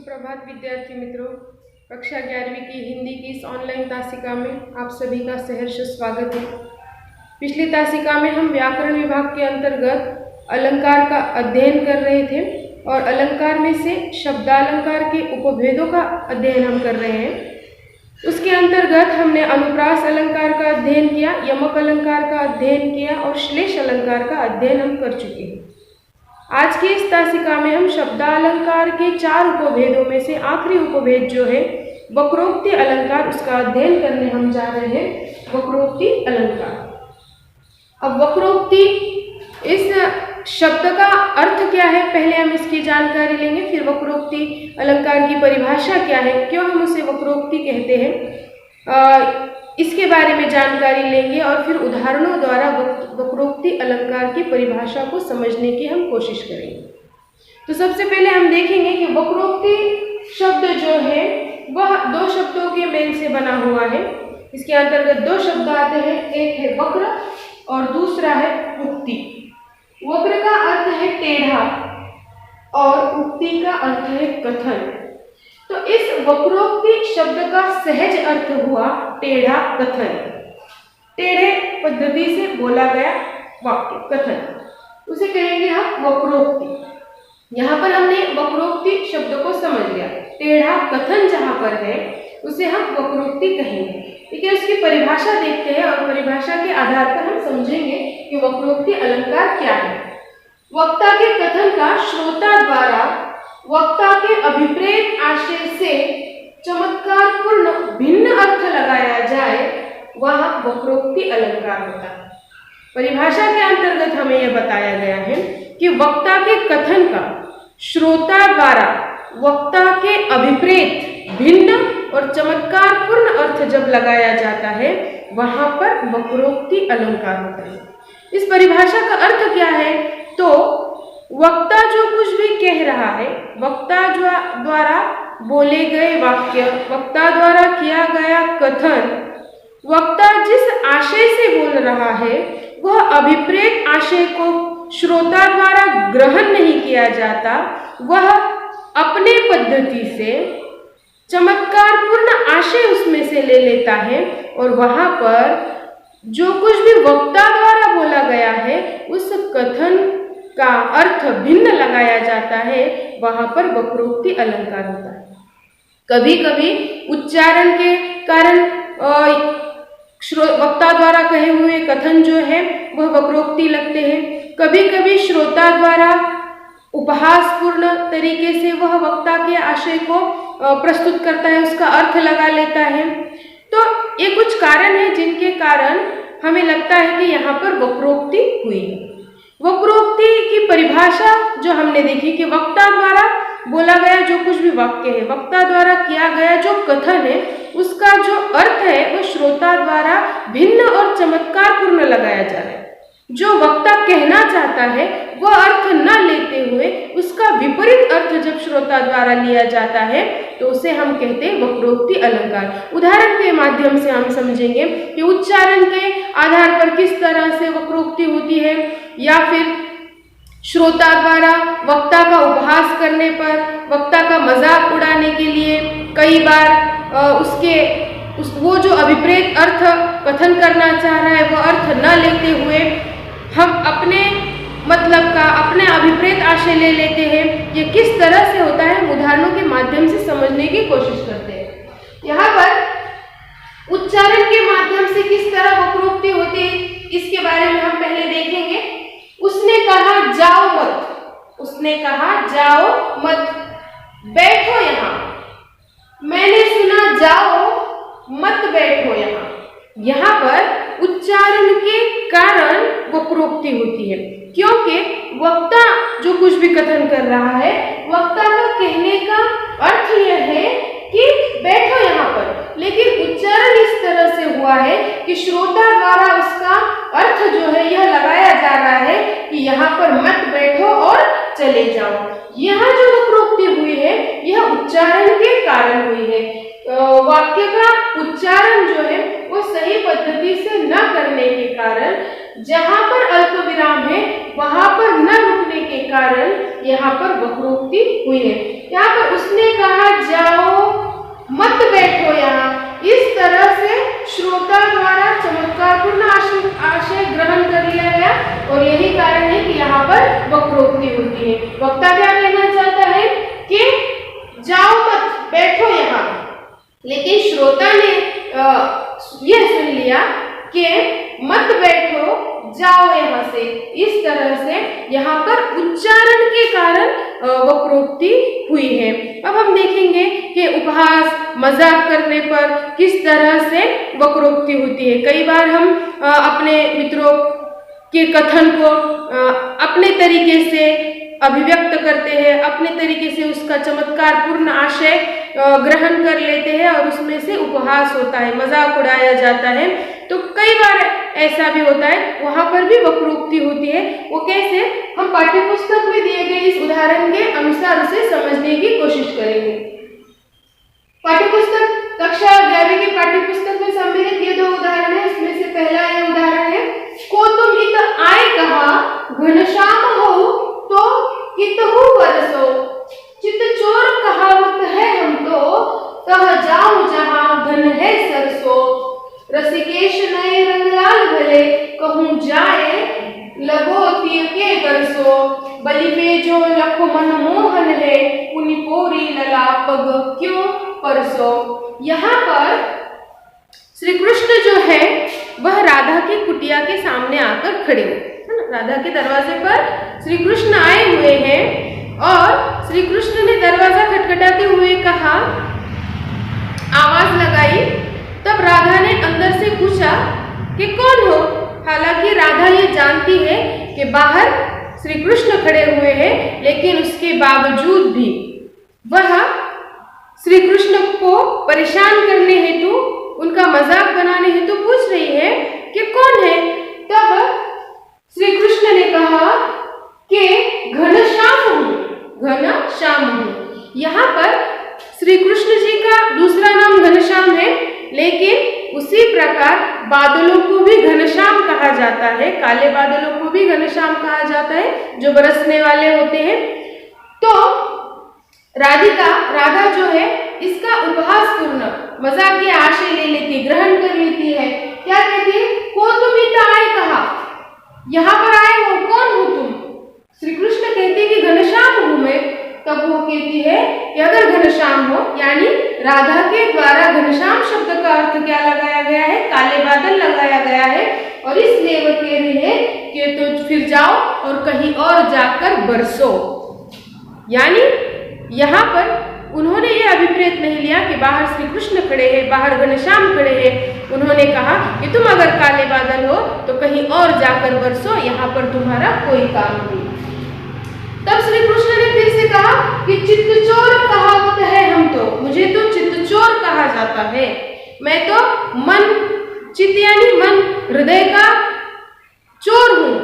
सुप्रभात विद्यार्थी मित्रों। कक्षा 11वीं की हिंदी की इस ऑनलाइन तासिका में आप सभी का सहर्ष स्वागत है। पिछली तासिका में हम व्याकरण विभाग के अंतर्गत अलंकार का अध्ययन कर रहे थे और अलंकार में से शब्दालंकार के उपभेदों का अध्ययन हम कर रहे हैं। उसके अंतर्गत हमने अनुप्रास अलंकार का अध्ययन किया, यमक अलंकार का अध्ययन किया और श्लेष अलंकार का अध्ययन हम कर चुके हैं। आज की इस तासिका में हम शब्दालंकार के 4 उपभेदों में से आखिरी उपभेद जो है वक्रोक्ति अलंकार, उसका अध्ययन करने हम जा रहे हैं। वक्रोक्ति अलंकार। अब वक्रोक्ति इस शब्द का अर्थ क्या है, पहले हम इसकी जानकारी लेंगे, फिर वक्रोक्ति अलंकार की परिभाषा क्या है, क्यों हम उसे वक्रोक्ति कहते हैं, इसके बारे में जानकारी लेंगे और फिर उदाहरणों द्वारा वक्रोक्ति अलंकार की परिभाषा को समझने की हम कोशिश करेंगे। तो सबसे पहले हम देखेंगे कि वक्रोक्ति शब्द जो है वह 2 शब्दों के मेल से बना हुआ है। इसके अंतर्गत 2 शब्द आते हैं, एक है वक्र और दूसरा है उक्ति। वक्र का अर्थ है टेढ़ा और उक्ति का अर्थ है कथन। तो इस वक्रोक्ति शब्द का सहज अर्थ हुआ टेढ़ा कथन, टेढ़े पद्धति से बोला गया वाक्य कथन, उसे कहेंगे हम वक्रोक्ति। यहाँ पर हमने वक्रोक्ति शब्द को समझ लिया, टेढ़ा कथन जहाँ पर है उसे हम वक्रोक्ति कहेंगे। ठीक है, उसकी परिभाषा देखते हैं और परिभाषा के आधार पर हम समझेंगे कि वक्रोक्ति अलंकार क्या है। वक्ता के कथन का श्रोता द्वारा वक्ता के अभिप्रेत आशय से चमत्कारपूर्ण भिन्न अर्थ लगाया जाए, वह वक्रोक्ति अलंकार होता है। परिभाषा के अंतर्गत हमें यह बताया गया है कि वक्ता के कथन का श्रोता द्वारा वक्ता के अभिप्रेत भिन्न और चमत्कारपूर्ण अर्थ जब लगाया जाता है, वहां पर वक्रोक्ति अलंकार होता है। इस परिभाषा का अर्थ क्या है, तो वक्ता जो कुछ भी कह रहा है, वक्ता द्वारा बोले गए वाक्य, वक्ता द्वारा किया गया कथन, वक्ता जिस आशय से बोल रहा है वह अभिप्रेत आशय को श्रोता द्वारा ग्रहण नहीं किया जाता, वह अपने पद्धति से चमत्कारपूर्ण आशय उसमें से ले लेता है और वहां पर जो कुछ भी वक्ता द्वारा बोला गया है उस कथन का अर्थ भिन्न लगाया जाता है, वहां पर वक्रोक्ति अलंकार होता है। कभी कभी उच्चारण के कारण वक्ता द्वारा कहे हुए कथन जो है वह वक्रोक्ति लगते हैं। कभी कभी श्रोता द्वारा उपहासपूर्ण तरीके से वह वक्ता के आशय को प्रस्तुत करता है, उसका अर्थ लगा लेता है। तो ये कुछ कारण है जिनके कारण हमें लगता है कि यहाँ पर वक्रोक्ति हुई है। वक्रोक्ति की परिभाषा जो हमने देखी कि वक्ता द्वारा बोला गया जो कुछ भी वाक्य है, वक्ता द्वारा किया गया जो कथन है, उसका जो अर्थ है वह श्रोता द्वारा भिन्न और चमत्कारपूर्ण लगाया जा रहा है। जो वक्ता कहना चाहता है वह अर्थ न लेते हुए उसका विपरीत अर्थ जब श्रोता द्वारा लिया जाता है तो उसे हम कहते हैं वक्रोक्ति अलंकार। उदाहरण के माध्यम से हम समझेंगे कि उच्चारण के आधार पर किस तरह से वक्रोक्ति होती है, या फिर श्रोता द्वारा वक्ता का उपहास करने पर, वक्ता का मजाक उड़ाने के लिए कई बार वो जो अभिप्रेत अर्थ कथन करना चाह रहा है वो अर्थ न लेते हुए हम अपने मतलब का अपने अभिप्रेत आशय ले लेते हैं। ये किस तरह से होता है हम उदाहरणों के माध्यम से समझने की कोशिश करते हैं। यहाँ पर उच्चारण के माध्यम से किस तरह वक्रोक्ति होती है इसके बारे में हम पहले देखेंगे। उसने कहा जाओ मत, उसने कहा जाओ मत, बैठो यहाँ। मैंने सुना जाओ मत बैठो यहाँ। यहाँ पर उच्चारण के कारण वक्रोक्ति होती है, क्योंकि वक्ता जो कुछ भी कथन कर रहा है, वक्ता का कहने का अर्थ यह है कि बैठो यहाँ पर, लेकिन उच्चारण इस तरह से हुआ है कि श्रोता द्वारा उसका अर्थ जो है यह लगाया जा रहा है कि यहाँ पर मत बैठो और चले जाओ। यहाँ जो वक्रोक्ति हुई है यह उच्चारण के कारण हुई है। वाक्य का उच्चारण जो है वो सही पद्धति से न करने के कारण, जहां पर अल्प विराम है वहां पर न रुकने के कारण यहाँ पर वक्रोक्ति हुई है। यहाँ पर उसने कहा जाओ मत बैठो यहाँ, इस तरह से श्रोता द्वारा चमत्कारपूर्ण आशय ग्रहण कर लिया गया और यही कारण है कि यहाँ पर वक्रोक्ति होती है। वक्ता क्या कहना चाहता है कि जाओ मत बैठो यहाँ, लेकिन श्रोता ने यह सुन लिया कि मत बैठो जाओ यहाँ से। इस तरह से यहाँ पर उच्चारण के कारण वक्रोक्ति हुई है। अब हम देखेंगे कि उपहास मजाक करने पर किस तरह से वक्रोक्ति होती है। कई बार हम अपने मित्रों के कथन को अपने तरीके से अभिव्यक्त करते हैं, अपने तरीके से उसका चमत्कारपूर्ण आशय ग्रहण कर लेते हैं और उसमें से उपहास होता है, मजाक उड़ाया जाता है। तो कई बार ऐसा भी होता है, वहां पर भी वक्रोक्ति होती है। वो कैसे, हम पाठ्यपुस्तक में दिए गए इस उदाहरण के अनुसार उसे समझने की कोशिश करेंगे। पाठ्यपुस्तक कक्षा 11वीं की पाठ्यपुस्तक में सम्मिलित ये दो उदाहरण है। इसमें से पहला ये उदाहरण है, को तुम इत आए कहा घनश्याम हो तो कितहु बरसो, चित चोर कहावत है हम तो कह जाऊं जहां धन है सरसो, रसिकेश नए रंगलाल भले कहूं जाए लगो तिय के बरसो, बलि पे जो लख मन मोहन है पुनि पोरी लला पग क्यों परसो। यहाँ पर श्री कृष्ण जो है वह राधा की कुटिया के सामने आकर खड़े हुए, है ना। राधा के दरवाजे पर श्री कृष्ण आए हुए हैं और श्री कृष्ण ने दरवाजा खटखटाते हुए कहा, आवाज लगाई। तब राधा ने अंदर से पूछा कि कौन हो। हालांकि राधा ये जानती है कि बाहर श्री कृष्ण खड़े हुए हैं, लेकिन उसके बावजूद भी वह श्री कृष्ण को परेशान करने हेतु, उनका मजाक बनाने हेतु पूछ रही है कि कौन है। तब श्री कृष्ण ने कहा कि घनश्याम हूँ, घनश्याम हूँ। यहाँ पर श्री कृष्ण जी का दूसरा नाम घनश्याम है, लेकिन उसी प्रकार बादलों को भी घनश्याम कहा जाता है, काले बादलों को भी घनश्याम कहा जाता है जो बरसने वाले होते हैं। तो राधा जो है इसका उपहासपूर्ण मजाकिया आशय ले लेती, ग्रहण कर लेती है। क्या कहती है, को तुम इत आए कहा, यहाँ पर आए हो, कौन हो तुम। श्री कृष्ण कहते हैं कि घनश्याम हूं मैं। तब वो कहती है कि अगर घनश्याम हो, यानी राधा के द्वारा घनश्याम शब्द का अर्थ क्या लगाया गया है, काले बादल लगाया गया है, और इसलिए वो कह रही है कि तो फिर जाओ और कहीं और जाकर बरसो। यानी यहाँ पर उन्होंने ये अभिप्रेत नहीं लिया कि बाहर श्री कृष्ण खड़े हैं, बाहर घनश्याम खड़े हैं। उन्होंने कहा कि तुम अगर काले बादल हो तो कहीं और जाकर बरसो, यहाँ पर तुम्हारा कोई काम नहीं। तब श्री कृष्ण ने फिर से कहा कि चित्तचोर कहावत है हम तो, मुझे तो चित्तचोर कहा जाता है, मैं तो मन, चित्त यानी मन, हृदय का चोर हूँ।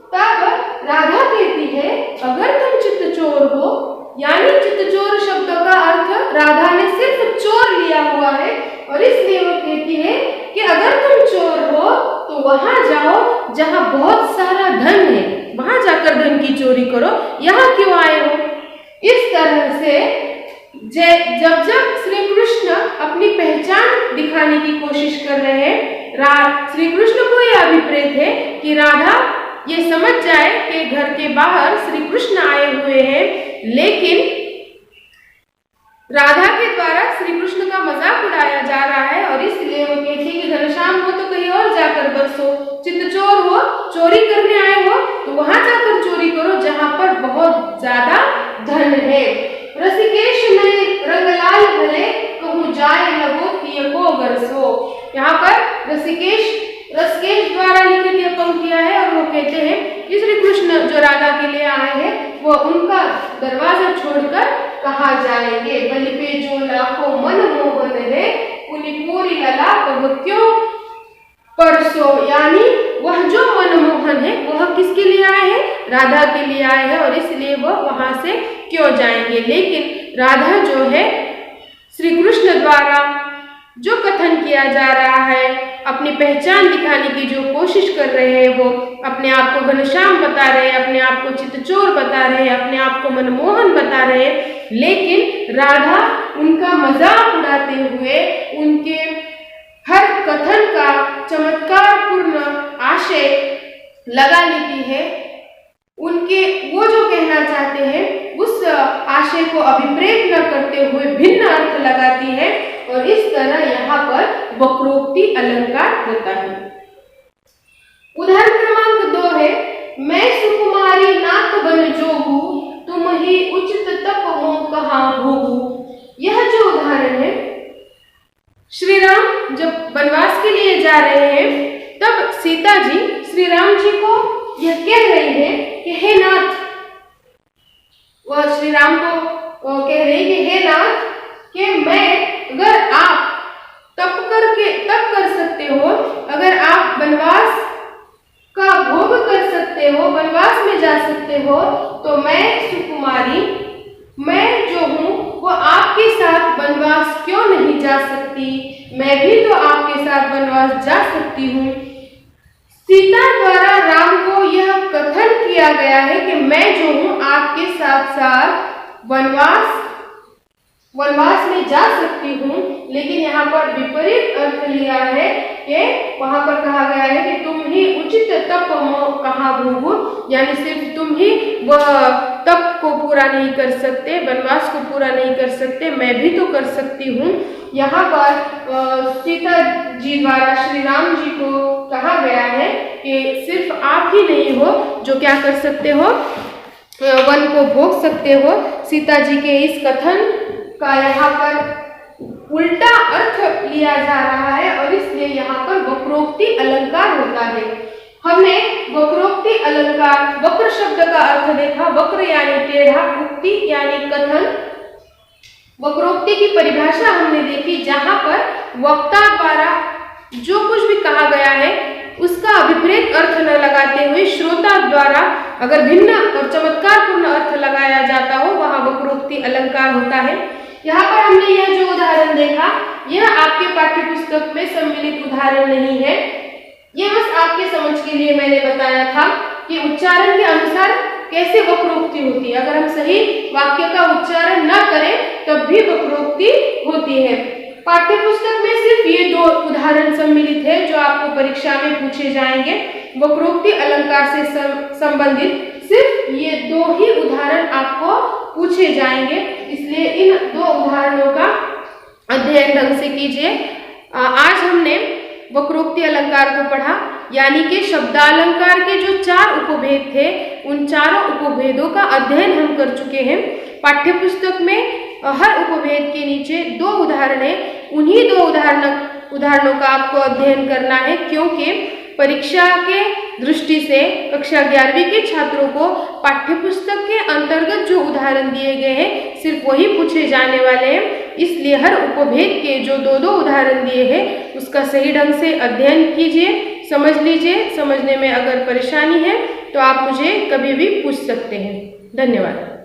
तब राधा कहती है अगर तुम चित्तचोर हो, यानी चित्तचोर शब्द का अर्थ राधा ने सिर्फ चोर लिया हुआ है, और इसलिए वो कहती है कि अगर तुम चोर हो तो वहां जाओ जहां बहुत सारा धन है, वहां जाकर धन की चोरी करो, यहाँ क्यों आए हो। इस तरह से जब जब श्री कृष्ण अपनी पहचान दिखाने की कोशिश कर रहे हैं, श्री कृष्ण को यह अभिप्रेत है कि राधा ये समझ जाए कि घर के बाहर श्री कृष्ण आए हुए हैं, लेकिन राधा के द्वारा श्री कृष्ण का मजाक उड़ाया जा रहा है, और इसलिए वो कहती है कि घनश्याम हो तो कहीं और जाकर बरसो, चित्तचोर हो, चोरी करने आए हो तो वहां जाकर चोरी करो जहां पर बहुत ज्यादा धन है। रसिकेश में रंगलाल भले कहूं जाए लगो तिय को बरसो। यहाँ पर रसिकेश द्वारा लिखित यह पंक्तियां है, और वो कहते हैं कि श्री कृष्ण जो राधा के लिए आए हैं वो उनका दरवाजा छोड़कर कहा जाएंगे। बलि पे जो लाखों मन मोहन है पुनि पूरी लला कब क्यों परसो, यानी वह जो मनमोहन है वह किसके लिए आए हैं, राधा के लिए आए हैं, और इसलिए वह वहां से क्यों जाएंगे। लेकिन राधा जो है श्री कृष्ण द्वारा जो कथन किया जा रहा है, अपनी पहचान दिखाने की जो कोशिश कर रहे हैं, वो अपने आप को घनश्याम बता रहे हैं, अपने आप को चित्तचोर बता रहे हैं, अपने आप को मनमोहन बता रहे हैं, लेकिन राधा उनका मजाक उड़ाते हुए उनके हर कथन का चमत्कारपूर्ण आशय लगा लेती है। उनके वो जो कहना चाहते हैं उस आशय को अभिप्रेत न करते हुए भिन्न अर्थ लगाती है, और इस तरह यहाँ पर वक्रोक्ति अलंकार होता है। उदाहरण क्रमांक 2 है, मैं सुकुमारी नाथ बन जोगू, तुम ही उचित तप हो कहाँ भोगू। यह जो उदाहरण है, श्री राम जब वनवास के लिए जा रहे हैं, तब सीता जी श्री राम जी को यह कह रही है कि हे नाथ, वह श्री राम को कह रही कि हे नाथ, कि मैं, अगर आप तप कर सकते हो, अगर आप वनवास का भोग कर सकते हो, वनवास में जा सकते हो, तो मैं सुकुमारी, मैं जो हूँ वो आपके साथ वनवास क्यों नहीं जा सकती? मैं भी तो आपके साथ वनवास जा सकती हूँ। सीता द्वारा राम को यह कथन किया गया है कि मैं जो हूँ आपके साथ साथ वनवास में जा सकती हूँ, लेकिन यहाँ पर विपरीत अर्थ लिया है कि वहां पर कहा गया है कि तुम ही उचित तप कहाँ भोगो, यानी सिर्फ तुम ही वह तप को पूरा नहीं कर सकते, वनवास को पूरा नहीं कर सकते, मैं भी तो कर सकती हूँ। यहाँ पर सीता जी द्वारा श्री राम जी को कहा गया है कि सिर्फ आप ही नहीं हो जो क्या कर सकते हो, वन को भोग सकते हो। सीता जी के इस कथन का यहाँ पर उल्टा अर्थ लिया जा रहा है, और इसलिए यहाँ पर वक्रोक्ति अलंकार होता है। हमने वक्रोक्ति अलंकार, वक्र शब्द का अर्थ देखा, वक्र यानी टेढ़ा, उक्ति यानी कथन। वक्रोक्ति की परिभाषा हमने देखी, जहां पर वक्ता द्वारा जो कुछ भी कहा गया है उसका अभिप्रेत अर्थ न लगाते हुए श्रोता द्वारा अगर भिन्न और चमत्कारपूर्ण अर्थ लगाया जाता हो, वहां वक्रोक्ति अलंकार होता है। यहाँ पर हमने यह जो उदाहरण देखा, यह आपके पाठ्य पुस्तक में सम्मिलित उदाहरण नहीं है, यह बस आपके समझ के लिए मैंने बताया था कि उच्चारण के अनुसार कैसे वक्रोक्ति होती है। अगर हम सही वाक्य का उच्चारण न करें तब भी वक्रोक्ति होती है। पाठ्य पुस्तक में सिर्फ ये 2 उदाहरण सम्मिलित है जो आपको परीक्षा में पूछे जाएंगे। वक्रोक्ति अलंकार से संबंधित सिर्फ ये 2 ही उदाहरण आपको पूछे जाएंगे, इसलिए इन 2 उदाहरणों का अध्ययन ढंग से कीजिए। आज हमने वक्रोक्ति अलंकार को पढ़ा, यानी कि शब्दालंकार के जो 4 उपभेद थे, उन चारों उपभेदों का अध्ययन हम कर चुके हैं। पाठ्य पुस्तक में हर उपभेद के नीचे 2 उदाहरण है, उन्हीं 2 उदाहरणों का आपको अध्ययन करना है, क्योंकि परीक्षा के दृष्टि से कक्षा 11वीं के छात्रों को पाठ्य पुस्तक के अंतर्गत जो उदाहरण दिए गए हैं सिर्फ वही पूछे जाने वाले हैं। इसलिए हर उपभेद के जो 2-2 उदाहरण दिए हैं उसका सही ढंग से अध्ययन कीजिए, समझ लीजिए। समझने में अगर परेशानी है तो आप मुझे कभी भी पूछ सकते हैं। धन्यवाद।